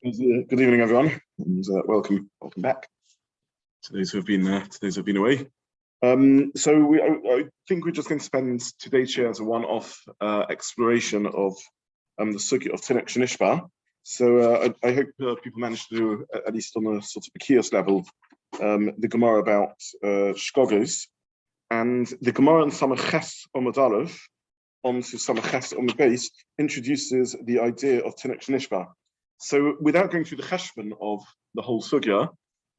Good evening, everyone, and welcome back to those who have been away. I think we're just going to spend today's share as a one-off exploration of the sugya of Tinok SheNishba. So I hope people manage to do, at least on a sort of a Kios level, the Gemara about shkogos, and the Gemara in Masechet Shabbat onto Masechet Shabbat introduces the idea of Tinok SheNishba. So without going through the cheshbon of the whole sugya,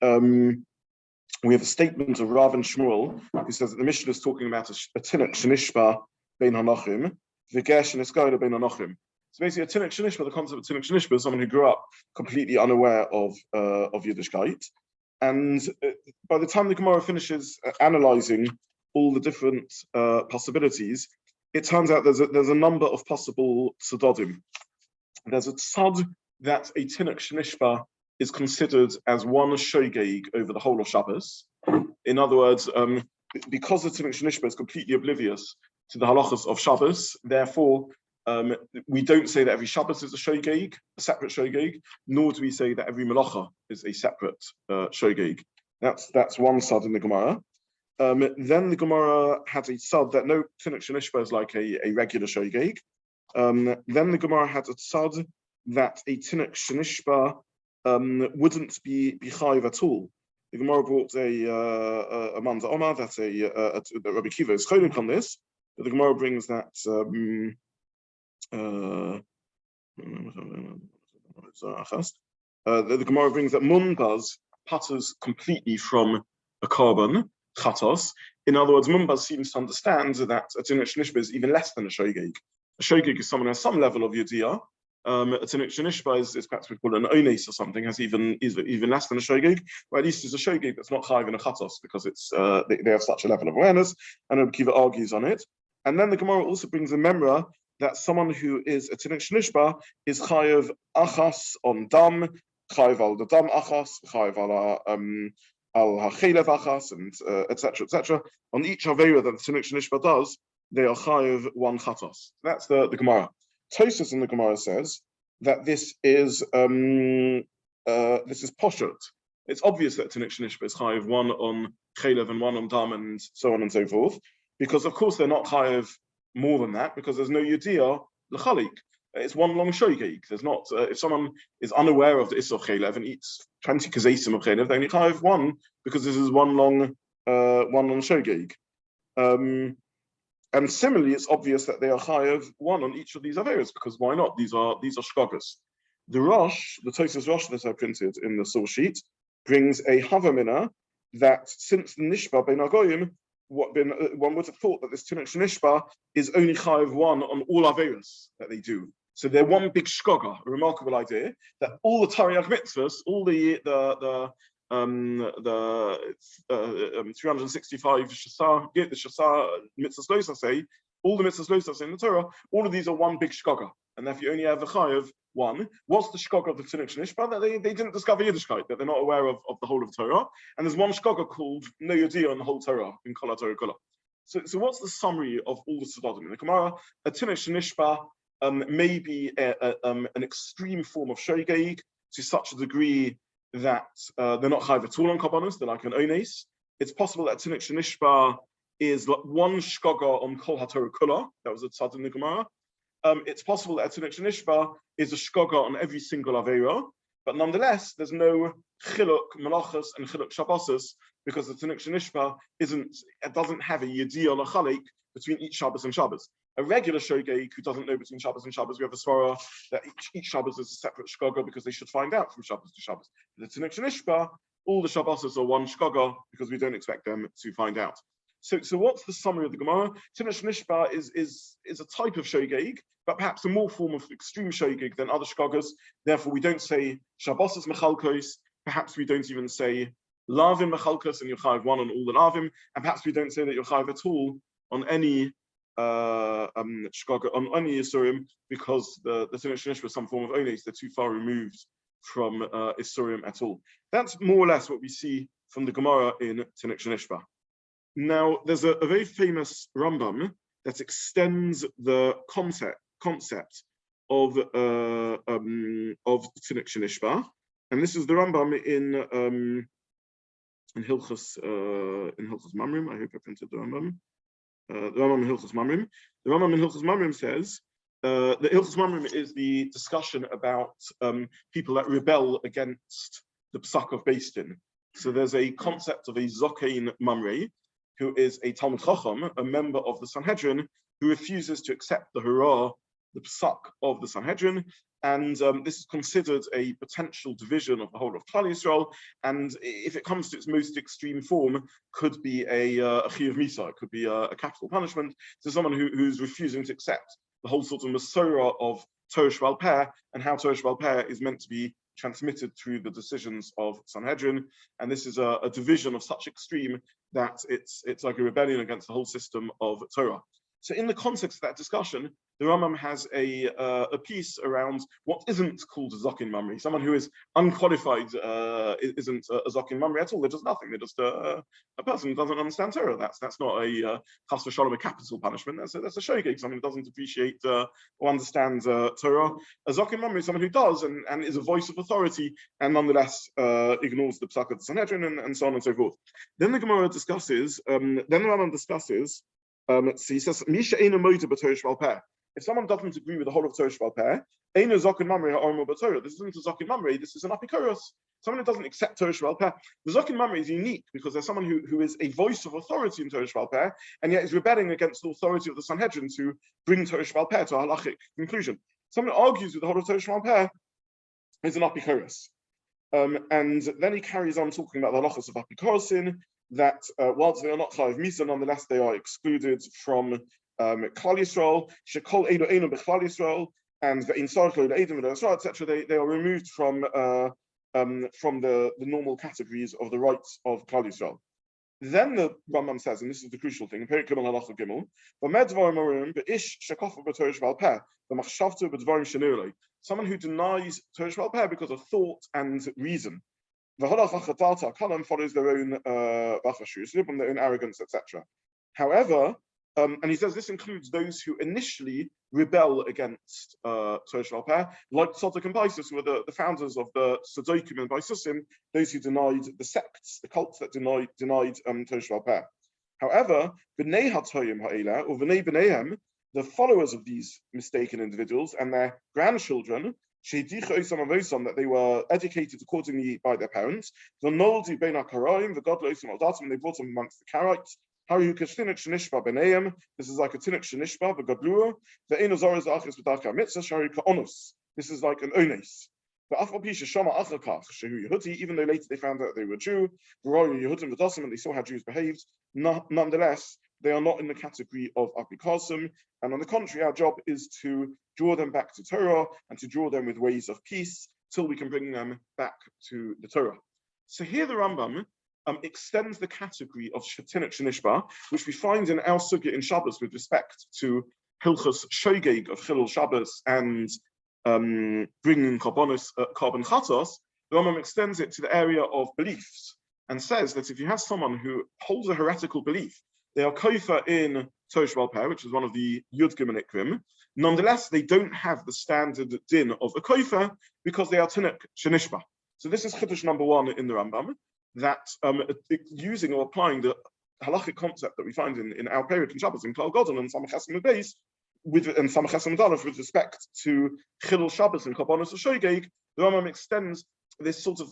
we have a statement of Rav and Shmuel who says that the Mishnah is talking about a Tinok SheNishba bein hanachim, v'gesh and eskaida bein hanachim. So basically, a Tinok SheNishba, the concept of Tinok SheNishba, is someone who grew up completely unaware of Yiddishkeit, and by the time the Gemara finishes analyzing all the different possibilities, it turns out there's a number of possible tzadodim. There's a tzad that a Tinok SheNishba is considered as one shogeg over the whole of Shabbos. In other words, because the Tinok SheNishba is completely oblivious to the halachas of Shabbos, therefore we don't say that every Shabbos is a shogeg, a separate shogeg, nor do we say that every melacha is a separate shogeg. That's one tzad in the Gemara. Then the Gemara had a tzad that no, Tinok SheNishba is like a regular shogeg. Then the Gemara had a tzad that a Tinok SheNishba wouldn't be chayiv at all. The Gemara brought a manza omar that Rabbi Kiva is cholik on this, but the Gemara brings that the Gemara brings that Munbaz putters completely from a carbon chatos. In other words, Munbaz seems to understand that a Tinok SheNishba is even less than a shogeg. A shogeg is someone who has some level of yediyah. A Tinok SheNishba is perhaps we call it an ones or something, has even less than a shogeg, or at least is a shogeg that's not chayiv in a chatos because it's they have such a level of awareness, and Rabbi Kiva argues on it. And then the Gemara also brings a memra that someone who is a Tinok SheNishba is chayiv achas on dam, chayiv al the dam achas, chayiv al hachelev achas, and etc. On each avera that the Tinok SheNishba does, they are chayiv one chatos. That's the Gemara. Tosfos in the Gemara says that this is poshut. It's obvious that Tinok SheNishba is chayiv one on chelev and one on dam and so on and so forth, because of course they're not chayiv more than that, because there's no yediyah l'chalik. It's one long shogeg. There's not if someone is unaware of the issur of chelev and eats 20 kazesim of chelev, they only chayiv one because this is one long shogeg. And similarly, it's obvious that they are chayav one on each of these averos, because why not? These are shkogos. The Tosfos Rosh that I printed in the source sheet brings a havamina that since the nishba bein agoyim, one would have thought that this Tinok SheNishba is only chayav one on all averos that they do. So they're one big shkoga. A remarkable idea that all the Tariach mitzvahs, all the 365 shasa, the shasa mitzvahs losa say, all the mitzvahs losa say in the Torah, all of these are one big shkoga, and if you only have a chayav one, what's the shkoga of the Tinok SheNishba? That they didn't discover Yiddishkeit, that they're not aware of the whole of Torah, and there's one shkoga called no yodiyah in the whole Torah in Kol HaTorah Kula. So what's the summary of all the tzadodim in the Gemara? A Tinok SheNishba may be an extreme form of shogeg to such a degree that they're not chayiv at all on kabbanos, they're like an ones. It's possible that Tinok SheNishba is like one shkoga on Kol HaTorah Kula. That was a tzad in the Gemara. It's possible that Tinok SheNishba is a shkoga on every single avera, but nonetheless, there's no chiluk melachos and chiluk shabbos, because the Tinok SheNishba doesn't have a yediyah l'chalik between each Shabbos and Shabbos. A regular shogeg who doesn't know between Shabbos and Shabbos, we have a svara that each Shabbos is a separate shkoga because they should find out from Shabbos to Shabbos. The Tinok SheNishba, all the Shabbos are one shkoga because we don't expect them to find out. So what's the summary of the Gemara? Tinok SheNishba is a type of shogeg, but perhaps a more form of extreme shogeg than other shkogas. Therefore, we don't say Shabbos is mechalkos. Perhaps we don't even say lavim mechalkos and you're chayiv one on all the lavim, and perhaps we don't say that you're chayiv at all on any shkoga on any isurim, because the Tinok SheNishba is some form of ones. They're too far removed from isurim at all. That's more or less what we see from the Gemara in Tinok SheNishba. Now, there's a very famous Rambam that extends the concept of of the Tinok SheNishba, and this is the Rambam in Hilchos Mamrim. I hope I printed the Rambam. The Rambam in Hilchos Mamrim. The Rambam in Hilchos Mamrim says the Hilchos Mamrim is the discussion about people that rebel against the Psak of Beis Din. So there's a concept of a Zokein Mamre, who is a Talmud Chacham, a member of the Sanhedrin, who refuses to accept the Hurrah, the Psak of the Sanhedrin, and this is considered a potential division of the whole of Klal Yisrael, and if it comes to its most extreme form, could be a Chiyuv Misa, it could be a capital punishment to someone who's refusing to accept the whole sort of Masorah of Torah Sheba'al Peh, and how Torah Sheba'al Peh is meant to be transmitted through the decisions of Sanhedrin, and this is a division of such extreme that it's like a rebellion against the whole system of Torah. So in the context of that discussion, the Rambam has a piece around what isn't called a Zokin Mamri. Someone who is unqualified isn't a Zokin Mamri at all. They're just nothing. They're just a person who doesn't understand Torah. That's not a chas v'shalom, a capital punishment. That's a shogeg, someone who doesn't appreciate or understand Torah. A Zokin Mamri is someone who does and is a voice of authority and nonetheless ignores the Psak of the Sanhedrin and so on and so forth. Then the Gemara discusses, then the Rambam discusses, so he says, if someone doesn't agree with the whole of Torah Sheba'al Peh, this isn't a Zokin Mamre, this is an Apikoros. Someone who doesn't accept Torah Sheba'al Peh. The Zokin Mamre is unique because there's someone who is a voice of authority in Torah Sheba'al Peh, and yet is rebelling against the authority of the Sanhedrin to bring Torah Sheba'al Peh to a halachic conclusion. Someone who argues with the whole of Torah Sheba'al Peh is an Apikoros. And then he carries on talking about the halachas of Apikorosin, that whilst they are not chayiv misa, nonetheless they are excluded from Klal Yisrael, shekol einu einu b'Klal Yisrael, and ve'in sarach lo le'edim v'lo, etc. They are removed from the normal categories of the rights of Klal Yisrael. Then the Rambam says, and this is the crucial thing, in Perek Gimel Halacha Gimel, v'med dvarim orim be'ish shekofa b'Torah Sheba'al Peh v'machshavtu b'dvarim shenurei. Someone who denies Torah Sheba'al Peh because of thought and reason. Follows their own their own arrogance, etc. However, and he says this includes those who initially rebel against Torah Sheba'al Peh, like Tzadok and Baisus, who were the founders of the Sadokim and Baisusim, those who denied the sects, the cults that denied Torah Sheba'al Peh. However, B'nei HaToyim Ha'ela, or B'nei B'neihem, the followers of these mistaken individuals and their grandchildren, that they were educated accordingly by their parents. The Noldi Bein HaKaraim, the godless and Aldatim, they brought them amongst the Karaites. Tinok SheNishba B'neihem. This is like a Tinok SheNishba, the Godlua. The Ein Ozoros Achis B'Darkei Mitzvah Shari Ka'onus. This is like an Ones. The Afal Pisha Shama Achakach Shehu Yehuti. Even though later they found out they were Jew, V'Royu Yehudim V'Dosim, and they saw how Jews behaved. Nonetheless, they are not in the category of Apikosim, and on the contrary, our job is to draw them back to Torah and to draw them with ways of peace till we can bring them back to the Torah. So here the Rambam extends the category of Tinok SheNishba, which we find in our sugya in Shabbos with respect to Hilchos Shogeg of Chilul Shabbos and bringing carbon chatos. The Rambam extends it to the area of beliefs and says that if you have someone who holds a heretical belief, they are kofa in Torah Sheba'al Peh, which is one of the Yud Gimel Ikrim. Nonetheless, they don't have the standard din of a kofa because they are Tinok SheNishba. So this is chiddush number one in the Rambam, that using or applying the halachic concept that we find in our period in Shabbos in Klal Gadol and Samach Chesed Beis and Samach Chesed Aleph with respect to Chilul Shabbos and Karbonos Shogeg, the Rambam extends this sort of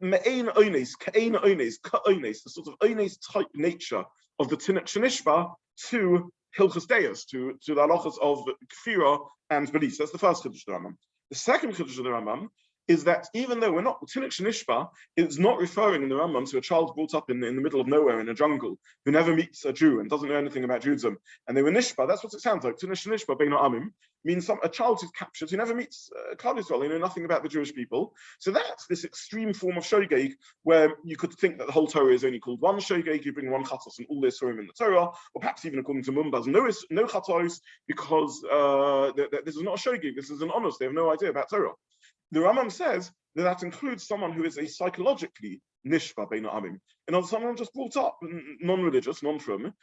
me'ein ones, ka'ein ones, ka'ones, the sort of ones type nature of the Tinok SheNishba to Hilchos Deos, to the halachas of Kfira and beliefs. That's the first chiddush of the Rambam. The second chiddush of the Rambam is that even though we're not Tinok SheNishba, it's not referring in the Rambam to a child brought up in the middle of nowhere in a jungle who never meets a Jew and doesn't know anything about Judaism. And they were Nishba, that's what it sounds like. Tinok SheNishba Bein Ha'amim means a child who's captured who never meets Klal Yisrael, they know nothing about the Jewish people. So that's this extreme form of shogeg where you could think that the whole Torah is only called one shogeg, you bring one chatos and all this Surim in the Torah, or perhaps even according to Mumbaz, no chatos because this is not a shogeg, this is an honest, they have no idea about Torah. The Rambam says that includes someone who is a psychologically nishba bein ha'amim. In other words, someone just brought up, non-religious, non-frum.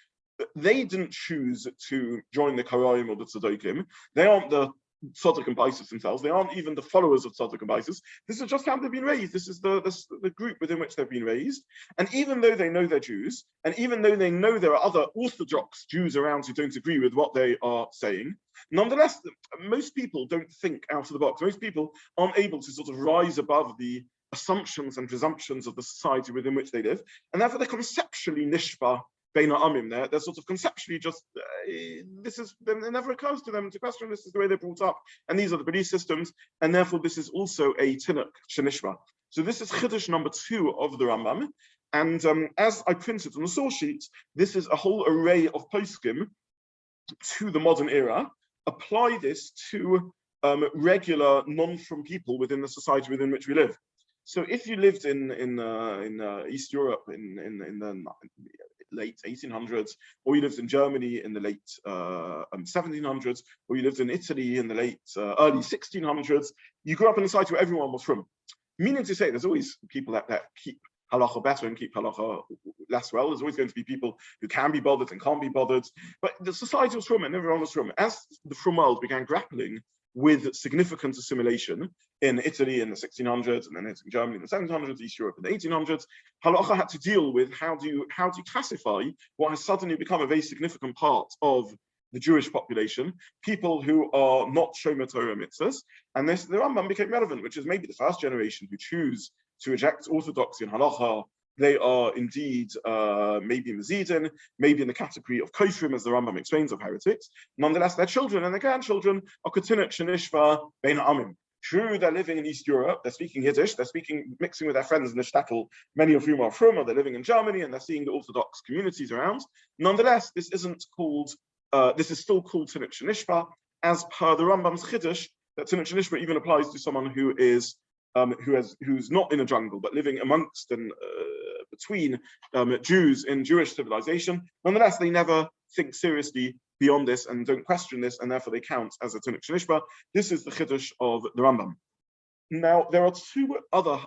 They didn't choose to join the Karaim or the Tzedokim. They aren't the tzaddik and baisus themselves. They aren't even the followers of tzaddik and baisus. This is just how they've been raised. This is the group within which they've been raised. And even though they know they're Jews, and even though they know there are other Orthodox Jews around who don't agree with what they are saying, nonetheless, most people don't think out of the box. Most people aren't able to sort of rise above the assumptions and presumptions of the society within which they live, and therefore they're conceptually nishba beina amim. They're sort of conceptually just it never occurs to them to question. This is the way they're brought up, and these are the belief systems, and therefore this is also a Tinok SheNishba. So this is chiddush number 2 of the Rambam, and as I printed on the source sheet, this is a whole array of poskim to the modern era. Apply this to regular non-from people within the society within which we live. So if you lived in East Europe in the late 1800s, or you lived in Germany in the late 1700s, or you lived in Italy in the late early 1600s, you grew up in a society where everyone was from. Meaning to say, there's always people that keep halacha better and keep halacha less well. There's always going to be people who can be bothered and can't be bothered. But the society was from, and everyone was from. As the from world began grappling with significant assimilation in Italy in the 1600s, and then in Germany in the 1700s, East Europe in the 1800s, halacha had to deal with how do you classify what has suddenly become a very significant part of the Jewish population, people who are not shomer Torah mitzvahs, and the Rambam became relevant, which is maybe the first generation who choose to reject orthodoxy and halacha. They are indeed maybe Mazidin, maybe in the category of kofrim, as the Rambam explains, of heretics. Nonetheless, their children and their grandchildren are Tinok SheNishba bein amim. True, they're living in East Europe, they're speaking Yiddish, they're mixing with their friends in the shtetl, many of whom are from, or they're living in Germany, and they're seeing the Orthodox communities around. Nonetheless, this is still called Tinok SheNishba, as per the Rambam's chiddush, that Tinok SheNishba even applies to someone who is who's not in a jungle but living amongst and between Jews in Jewish civilization. Nonetheless, they never think seriously beyond this and don't question this, and therefore they count as a Tinok SheNishba. This is the chiddush of the Rambam. Now, there are 2 other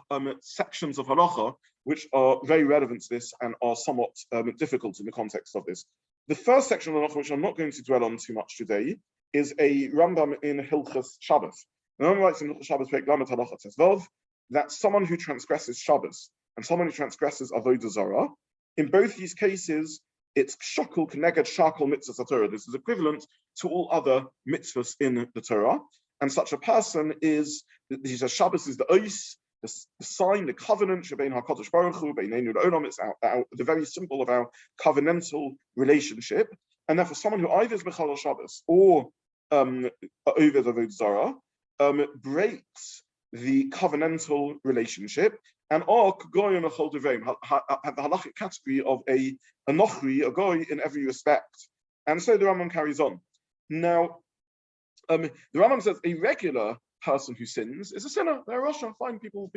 sections of halacha which are very relevant to this and are somewhat difficult in the context of this. The first section of halacha, which I'm not going to dwell on too much today, is a Rambam in Hilchos Shabbat. The Rambam writes in Hilchos Shabbat Perek Lamed Halacha Tesvav that someone who transgresses Shabbos and someone who transgresses Avodah Zarah, in both these cases, it's shakul keneged shakul mitzvahs Torah. This is equivalent to all other mitzvahs in the Torah. And such a person is, he says, Shabbos is the ois, the sign, the covenant, shebein HaKadosh Baruch Hu, beineinu le'olam. It's the very symbol of our covenantal relationship. And therefore, someone who either is Mechalel Shabbos or Oved Avodah Zarah breaks the covenantal relationship and are goy and chol devarim, have the halachic category of a nochri, a goy in every respect. And so the Rambam carries on. Now, the Rambam says a regular person who sins is a sinner. They're a Rasha. Fine, people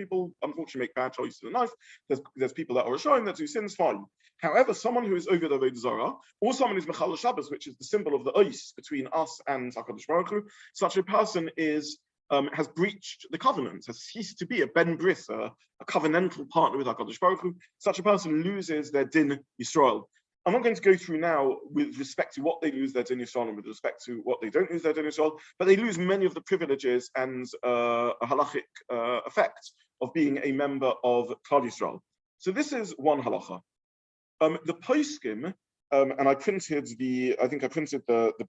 unfortunately make bad choices in life. There's people that are Rashaim that do sins, fine. However, someone who is over the Avodah Zarah, or someone who's Mechalel Shabbos, which is the symbol of the ois between us and HaKadosh Baruch Hu, such a person is has breached the covenant, has ceased to be a ben bris, a covenantal partner with HaKadosh Baruch Hu. Such a person loses their din Yisrael. I'm not going to go through now with respect to what they lose their din Yisrael and with respect to what they don't lose their din Yisrael, but they lose many of the privileges and a halachic effect of being a member of Klal Yisrael. So this is one halacha. The poskim, and I printed the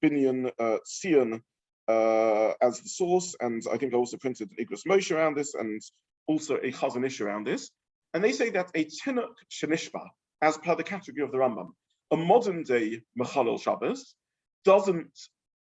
Binyan Sion as the source, and I think I also printed an Igros Moshe around this, and also a Chazon Ish around this. And they say that a Tinok SheNishba, as per the category of the Rambam, a modern day Mechalel Shabbos doesn't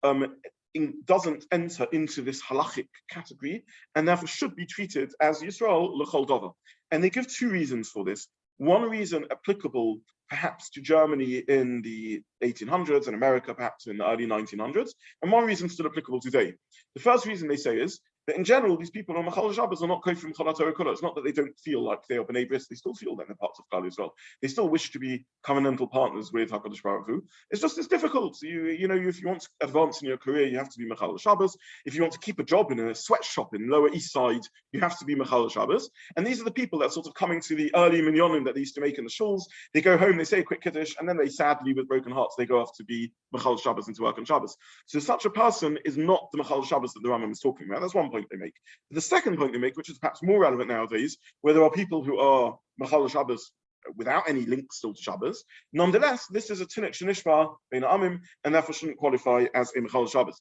enter into this halachic category, and therefore should be treated as Yisrael l'chol davar. And they give 2 reasons for this. One reason applicable perhaps to Germany in the 1800s and America perhaps in the early 1900s, and one reason still applicable today. The first reason they say is But in general, these people on Machal Shabbos are not kof from Chala Torah Kula. It's not that they don't feel like they are B'nai Bris. They still feel that they're parts of Klal Yisrael. They still wish to be covenantal partners with HaKadosh Baruch Hu. It's just it's difficult. So you know, if you want to advance in your career, you have to be Machal Shabbos. If you want to keep a job in a sweatshop in Lower East Side, you have to be Machal Shabbos. And these are the people that are sort of coming to the early minyanim that they used to make in the shuls. They go home, they say a quick kiddush, and then they sadly, with broken hearts, they go off to be Machal Shabbos and to work on Shabbos. So such a person is not the Machal Shabbos that the Rambam is talking about. That's one point they make. The second point they make, which is perhaps more relevant nowadays, where there are people who are Machal Shabbos without any link still to Shabbos, nonetheless, this is a Tinok SheNishba Bein Amim, and therefore shouldn't qualify as a Machal Shabbos.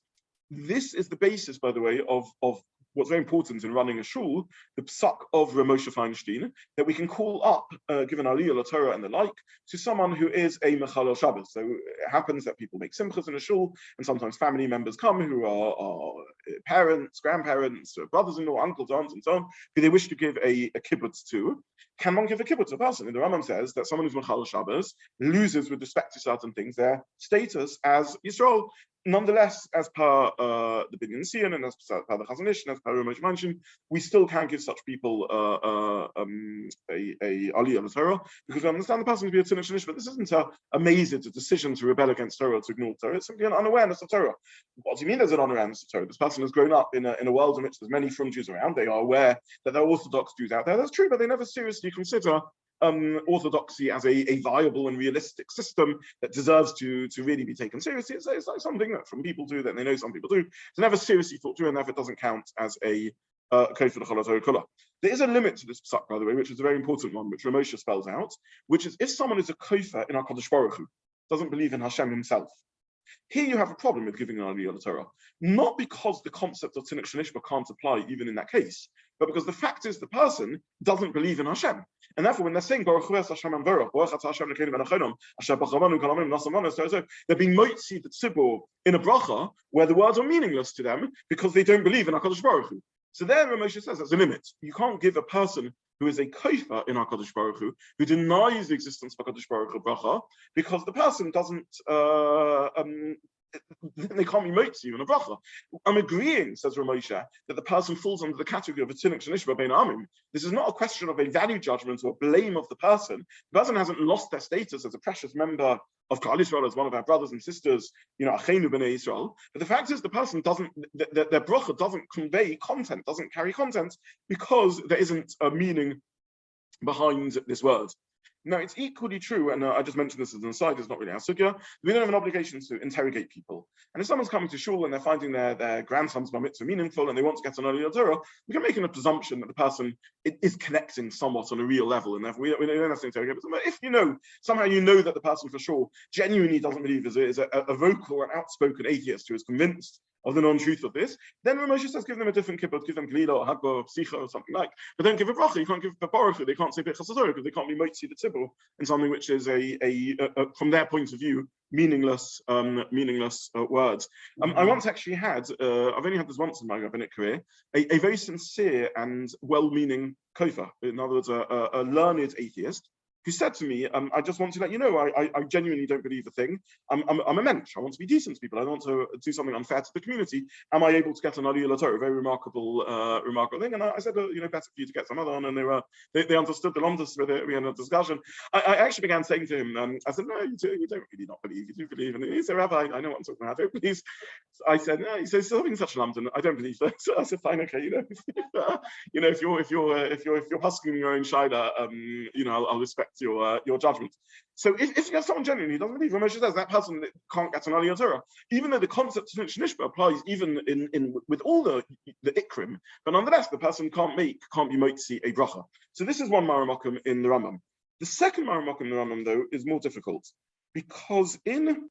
This is the basis, by the way, of what's very important in running a shul, the psak of Moshe Feinstein, that we can call up, given Aliyah, Torah, and the like, to someone who is a Mechalel Shabbos. So it happens that people make simchas in a shul, and sometimes family members come who are parents, grandparents, brothers-in-law, uncles, aunts, and so on, who they wish to give a kibbutz to. Can one give a kibbutz to a person? And the Rambam says that someone who's Mechalel Shabbos loses, with respect to certain things, their status as Yisrael. Nonetheless, as per the Binyan Sian and as per the Chazon Ish and as per Moshe Manshin, we still can give such people a aliyah on Torah, because we understand the person to be a Tinok SheNishba. But this isn't a mazid, a decision to rebel against Torah, to ignore Torah. It's simply an unawareness of Torah. What do you mean there's an unawareness of Torah? This person has grown up in a world in which there's many from Jews around. They are aware that there are Orthodox Jews out there. That's true, but they never seriously consider orthodoxy as a viable and realistic system that deserves to really be taken seriously. It's like something that from people do, that they know some people do. It's never seriously thought through, and therefore it doesn't count as a code for the Chala Torah Kula. There is a limit to this psak, by the way, which is a very important one, which Ramosha spells out, which is if someone is a kofer in HaKadosh Baruch Hu, doesn't believe in Hashem himself. Here you have a problem with giving an aliyah Torah, not because the concept of Tinok SheNishba can't apply even in that case, but because the fact is the person doesn't believe in Hashem. And therefore, when they're saying Baruch Hu Hashem and Baruch, they're being motzi the tzibur in a bracha where the words are meaningless to them because they don't believe in HaKadosh Baruch Hu. So there, Moshe says that's a limit. You can't give a person who is a kofer in HaKadosh Baruch Hu, who denies the existence of HaKadosh Baruch Hu bracha, because the person doesn't, they can't be motzi in a bracha. I'm agreeing, says Ramosha, that the person falls under the category of a Tinok SheNishba Bein Amim. This is not a question of a value judgment or blame of the person. The person hasn't lost their status as a precious member of Klal Yisrael, as one of our brothers and sisters, Achenu B'nai Yisrael. But the fact is, the person doesn't, their bracha doesn't convey content, doesn't carry content, because there isn't a meaning behind this word. Now, it's equally true, and I just mentioned this as an aside, it's not really our sugya, we don't have an obligation to interrogate people. And if someone's coming to shul and they're finding their grandson's bar mitzvah meaningful and they want to get an aliyah Torah, we can make a presumption that the person is connecting somewhat on a real level, and therefore we don't have to interrogate them. But if somehow you know that the person for sure genuinely doesn't believe is a vocal or an outspoken atheist who is convinced of the non-truth of this, then Ramosha says give them a different kibbutz, give them Galila or Hagba or Psicha or something like. But don't give a bracha. You can't give a baruch. They can't say Bechas Torah because they can't be motzi the tzibur in something which is a from their point of view meaningless words. I once actually had I've only had this once in my rabbinic career, a very sincere and well-meaning kofer. In other words, a learned atheist, who said to me, I just want to let you know, I genuinely don't believe a thing. I'm a mensch. I want to be decent to people. I don't want to do something unfair to the community. Am I able to get an aliyah Torah? A very remarkable thing. And I said, better for you to get some other one. And they understood the lomdus with it. We had a discussion. I actually began saying to him, I said, no, you don't really not believe. You do believe. And he said, Rabbi, I know what I'm talking about. I don't believe. So I said, no. He says, something such a London. I don't believe that. So I said, fine, okay. If you're husking your own shida, I'll respect your judgment. So if you have someone genuinely who doesn't believe, Ramosha says that person can't get an aliyah Torah, even though the concept of SheNishba applies even in with all the ikrim, but nonetheless the person can't be motzi a bracha. So this is one maramokum in the Rambam. The second maramokum in the Rambam, though, is more difficult, because in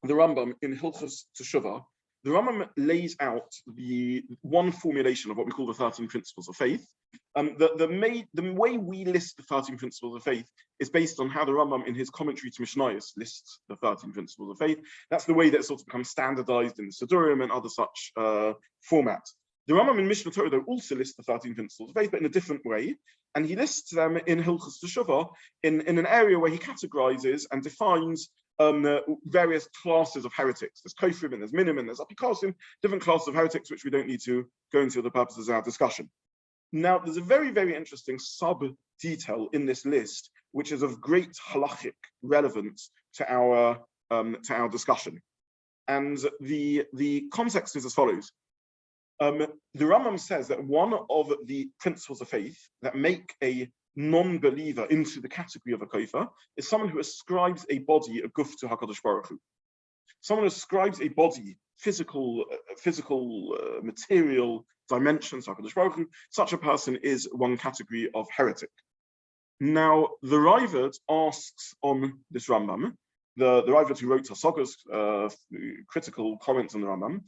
the Rambam in Hilchos Teshuvah, the Rambam lays out the one formulation of what we call the 13 principles of faith. The way we list the 13 principles of faith is based on how the Rambam in his commentary to Mishnayos lists the 13 principles of faith. That's the way that sort of becomes standardized in the Sidurim and other such formats. The Rambam in Mishnah Torah, though, also lists the 13 principles of faith, but in a different way. And he lists them in Hilchos Teshuvah in an area where he categorizes and defines various classes of heretics. There's kofrim and there's minim and there's apikosim, different classes of heretics, which we don't need to go into the purposes of our discussion. Now, there's a very, very interesting sub-detail in this list, which is of great halachic relevance to our discussion. And the context is as follows. The Rambam says that one of the principles of faith that make a non-believer into the category of a kofar is someone who ascribes a body, a guf, to HaKadosh Baruch Hu. Someone who ascribes a body, physical, material dimensions to HaKadosh Baruch Hu. Such a person is one category of heretic. Now, the Raavad asks on this Rambam, the Raavad who wrote Hasagas, critical comments on the Rambam,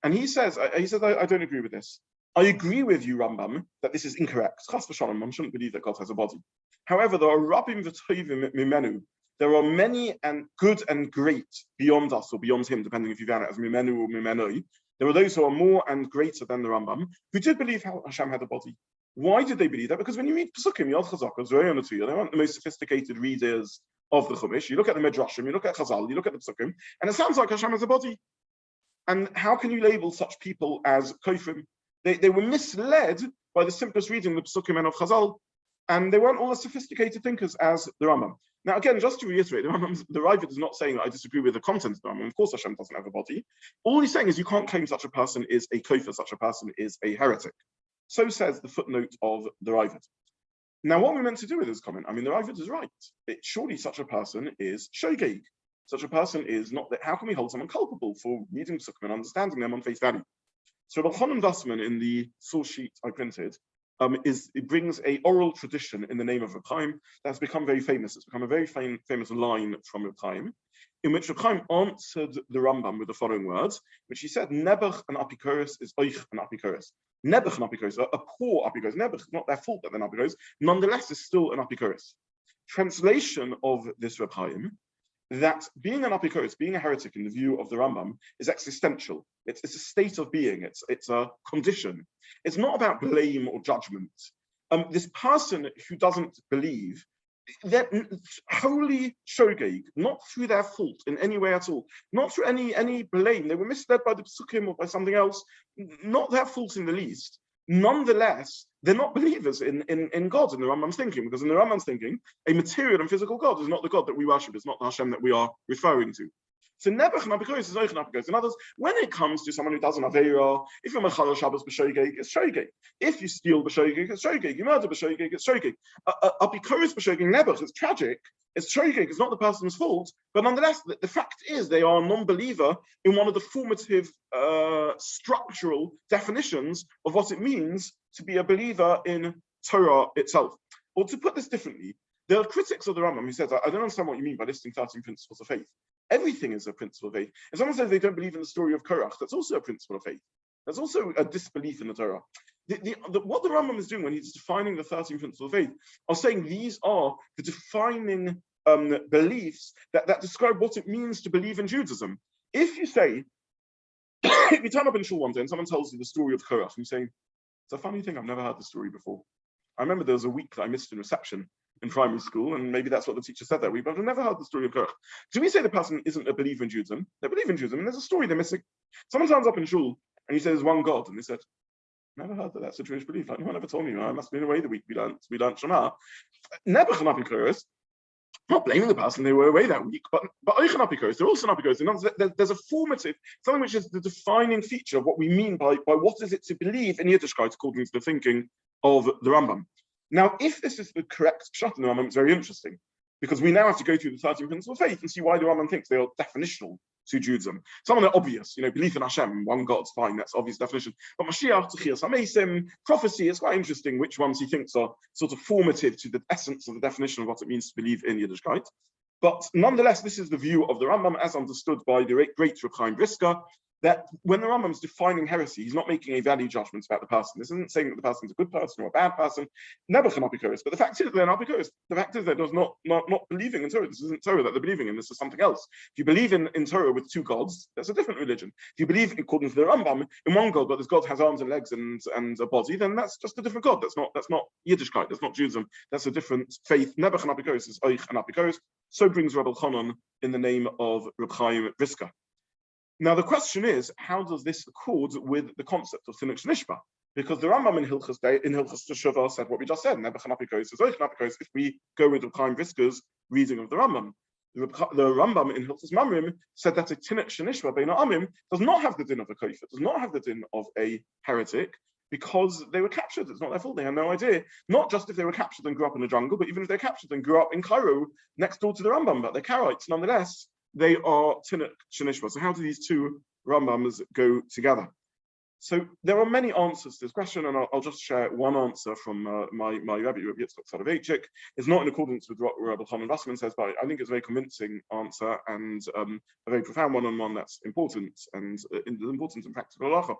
and he says, I don't agree with this. I agree with you, Rambam, that this is incorrect. Chas v'shalom, one shouldn't believe that God has a body. However, there are rabbim v'tovim mimenu. There are many and good and great beyond us or beyond him, depending if you value it as mimenu or mimenoi. There are those who are more and greater than the Rambam who did believe Hashem had a body. Why did they believe that? Because when you read Pesukim, Yod Chazakos, they aren't the most sophisticated readers of the Chumash. You look at the Midrashim, you look at Chazal, you look at the Pesukim, and it sounds like Hashem has a body. And how can you label such people as kofrim? They were misled by the simplest reading of the Pesukim and of Chazal, and they weren't all as sophisticated thinkers as the Rambam. Now, again, just to reiterate, the Raavad is not saying that I disagree with the content of the Rambam. Of course, Hashem doesn't have a body. All he's saying is you can't claim such a person is a kofar, such a person is a heretic. So says the footnote of the Raavad. Now, what are we meant to do with this comment? I mean, the Raavad is right. Surely such a person is shogeg. Such a person is not that. How can we hold someone culpable for reading Pesukim and understanding them on face value? So Rabbi Zobin, in the source sheet I printed, it brings a oral tradition in the name of Reb Chaim that's become very famous. It's become a very famous line from Reb Chaim, in which Reb Chaim answered the Rambam with the following words, which he said, Nebuch and Apikoros is oich and Apikoros. Nebuch and Apikoros, a poor Apikoros. Nebuch, not their fault that they're Apikoros, nonetheless is still an Apikoros. Translation of this Reb Chaim, that being an apikoros, being a heretic in the view of the Rambam, is existential. It's a state of being. It's a condition. It's not about blame or judgment. This person who doesn't believe, they're wholly shogeg, not through their fault in any way at all, not through any blame. They were misled by the Pesukim or by something else, not their fault in the least. Nonetheless, they're not believers in God in the Rambam's thinking, because in the Rambam's thinking, a material and physical God is not the God that we worship, it's not the Hashem that we are referring to. So Nebuch and Apikoros is Oich and Apikoros. In others, when it comes to someone who does an Aveira, if you're Mechal Shabbos b'shogeg, it's shogeg. If you steal b'shogeg, it's shogeg. You murder b'shogeg, it's shogeg. Apikoros b'shogeg, Nebuch is tragic. It's shogeg. It's not the person's fault, but nonetheless, the fact is they are a non-believer in one of the formative structural definitions of what it means to be a believer in Torah itself. Or to put this differently, there are critics of the Rambam who says, I don't understand what you mean by listing 13 principles of faith. Everything is a principle of faith. If someone says they don't believe in the story of Korach, that's also a principle of faith. There's also a disbelief in the Torah. What the Rambam is doing when he's defining the 13 principles of faith are saying these are the defining beliefs that describe what it means to believe in Judaism. If you say, if you turn up in shul one day and someone tells you the story of Korach, and you say, it's a funny thing, I've never heard the story before. I remember there was a week that I missed in reception in primary school, and maybe that's what the teacher said that week, but I've never heard the story of Korach. Do we say the person isn't a believer in Judaism? They believe in Judaism, and there's a story they're missing. Someone turns up in shul, and he says, one God, and they said, never heard that that's a Jewish belief. Like, no one ever told me. I must have been away the week we learned Shema. Nebuch and Apikoros, not blaming the person, they were away that week, but Oich and Apikoros, they're also Apikoros. There's a formative, something which is the defining feature of what we mean by what is it to believe in Yiddishkeit according to the thinking of the Rambam. Now, if this is the correct pshat in the Rambam, it's very interesting, because we now have to go through the 13 principles of faith and see why the Rambam thinks they are definitional to Judaism. Some of them are obvious, belief in Hashem, one God's fine, that's obvious definition. But Mashiach, Tchias HaMeisim, prophecy, it's quite interesting which ones he thinks are sort of formative to the essence of the definition of what it means to believe in Yiddishkeit. But nonetheless, this is the view of the Rambam as understood by the great Reb Chaim Brisker, that when the Rambam is defining heresy, he's not making a value judgment about the person. This isn't saying that the person is a good person or a bad person. Never can apikoros. But the fact is they're not apikoros. The fact is that there's not believing in Torah. This isn't Torah that they're believing in. This is something else. If you believe in Torah with two gods, that's a different religion. If you believe, according to the Rambam, in one God, but this God has arms and legs and a body, then that's just a different God. That's not Yiddishkeit. That's not Judaism. That's a different faith. Never can apikoros is oich and apikoros. So brings Rabbi Chanan in the name of Reb Chaim Brisker. Now the question is, how does this accord with the concept of Tinok SheNishba? Because the Rambam in Hilchos Teshuvah said what we just said. If we go with Reb Chaim Brisker's reading of the Rambam, the Rambam in Hilchos Mamrim said that a Tinok SheNishba Bein Ha'amim does not have the din of a kofar, does not have the din of a heretic, because they were captured. It's not their fault. They had no idea. Not just if they were captured and grew up in the jungle, but even if they're captured and grew up in Cairo next door to the Rambam, but they're Karaites nonetheless. They are Tinok SheNishba. So how do these two Rambams go together? So there are many answers to this question, and I'll just share one answer from my Rabbi Yitzchak Soloveitchik. It's not in accordance with what Rabbi Chanan Russman says, but I think it's a very convincing answer and a very profound one that's important and important in practical halacha.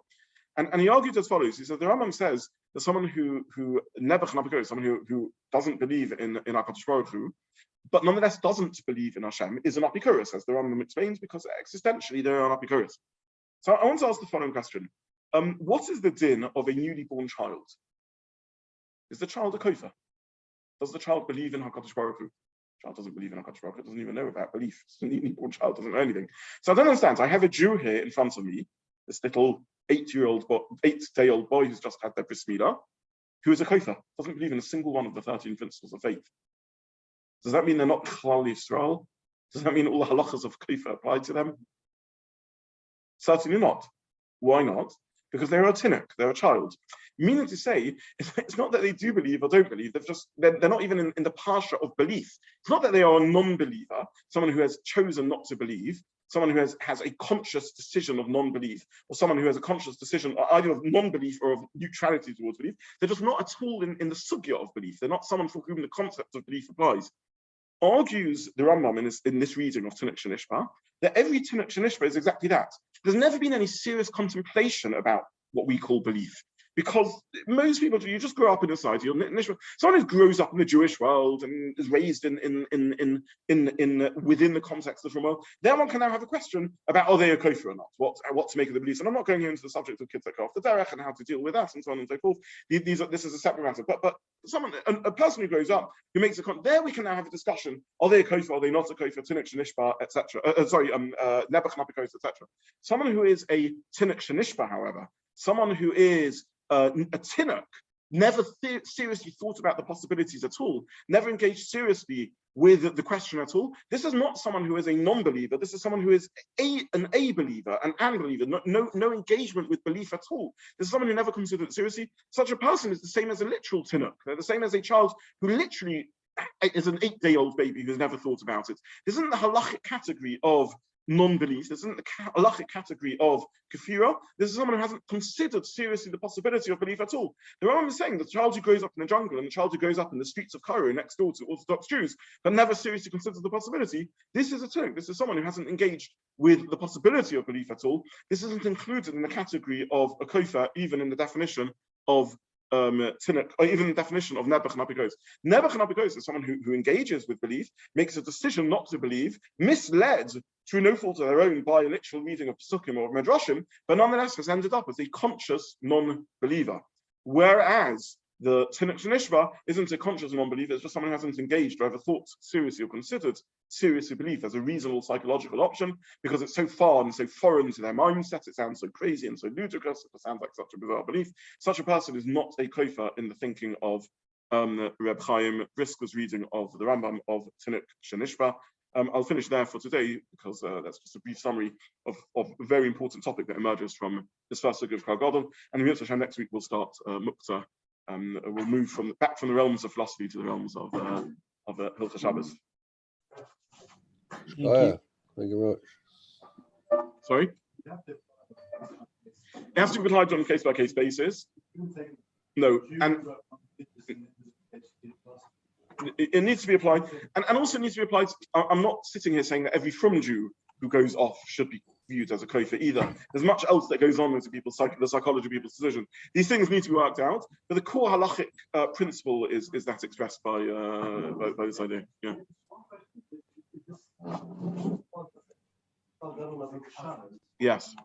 And he argued as follows. He said the Rambam says that someone who never can someone who doesn't believe in HaKadosh Baruch Hu, but nonetheless doesn't believe in Hashem, is an apikoros, as the Rambam explains, because existentially they're an apikoros. So I want to ask the following question. What is the din of a newly born child? Is the child a kofar? Does the child believe in HaKadosh Baruch Hu? The child doesn't believe in HaKadosh Baruch Hu, doesn't even know about belief. The newly born child doesn't know anything. So I don't understand. I have a Jew here in front of me, this little 8-day-old boy who's just had their bris milah, who is a kofar, doesn't believe in a single one of the 13 principles of faith. Does that mean they're not Klal Yisrael? Does that mean all the halachas of kofar apply to them? Certainly not. Why not? Because they're a tinok, they're a child. Meaning to say, it's not that they do believe or don't believe, they're not even in the parsha of belief. It's not that they are a non-believer, someone who has chosen not to believe, someone who has a conscious decision of non-belief, or someone who has a conscious decision either of non-belief or of neutrality towards belief. They're just not at all in the sugya of belief. They're not someone for whom the concept of belief applies. Argues the Rambam in this reading of Tinok SheNishba that every Tinok SheNishba is exactly that. There's never been any serious contemplation about what we call belief. Because most people, you just grow up in a society. Someone who grows up in the Jewish world and is raised in within the context of the world, then one can now have a question about are they a kofar or not? What to make of the beliefs? And I'm not going into the subject of kids that go off the derech and how to deal with that and so on and so forth. This is a separate matter. But a person who grows up who makes a there we can now have a discussion: are they a kofar? Are they not a kofar? Tinok SheNishba, etc. Nebuch napikos, etc. Someone who is a Tinok SheNishba, however, someone who is a tinok, never seriously thought about the possibilities at all, never engaged seriously with the question at all. This is not someone who is a non-believer. This is someone who is an believer, an unbeliever, no engagement with belief at all. This is someone who never considered it seriously. Such a person is the same as a literal tinok. They're the same as a child who literally is an 8-day-old baby who's never thought about it. This isn't the halachic category of non-belief. This isn't the halachic category of kafira. This is someone who hasn't considered seriously the possibility of belief at all. The Rambam is saying the child who grows up in the jungle and the child who grows up in the streets of Cairo next door to Orthodox Jews but never seriously considers the possibility, this is a tinok. This is someone who hasn't engaged with the possibility of belief at all. This isn't included in the category of a kofar, even in the definition of tinok, or even the definition of nebuch napikos. Nebuch napikos is someone who engages with belief, makes a decision not to believe, misled through no fault of their own by a literal reading of Pesukim or Medrashim, but nonetheless has ended up as a conscious non-believer. Whereas the Tinok SheNishba isn't a conscious non-believer, it's just someone who hasn't engaged or ever thought seriously or considered seriously belief as a reasonable psychological option, because it's so far and so foreign to their mindset, it sounds so crazy and so ludicrous, it sounds like such a bizarre belief. Such a person is not a kofar in the thinking of Reb Chaim Brisker's reading of the Rambam of Tinok SheNishba. I'll finish there for today because that's just a brief summary of a very important topic that emerges from this first sugya of Kal Gadol. And in Hashem next week we'll start Mukta. We'll move back from the realms of philosophy to the realms of Hilchos Shabbos. Thank you very much. Sorry? It has to be applied on a case-by-case basis. No, and it needs to be applied, and also needs to be applied. I'm not sitting here saying that every from Jew who goes off should be viewed as a kofa either. There's much else that goes on into the psychology of people's decision. These things need to be worked out, but the core halachic principle is that expressed by this idea. Yeah. Yes.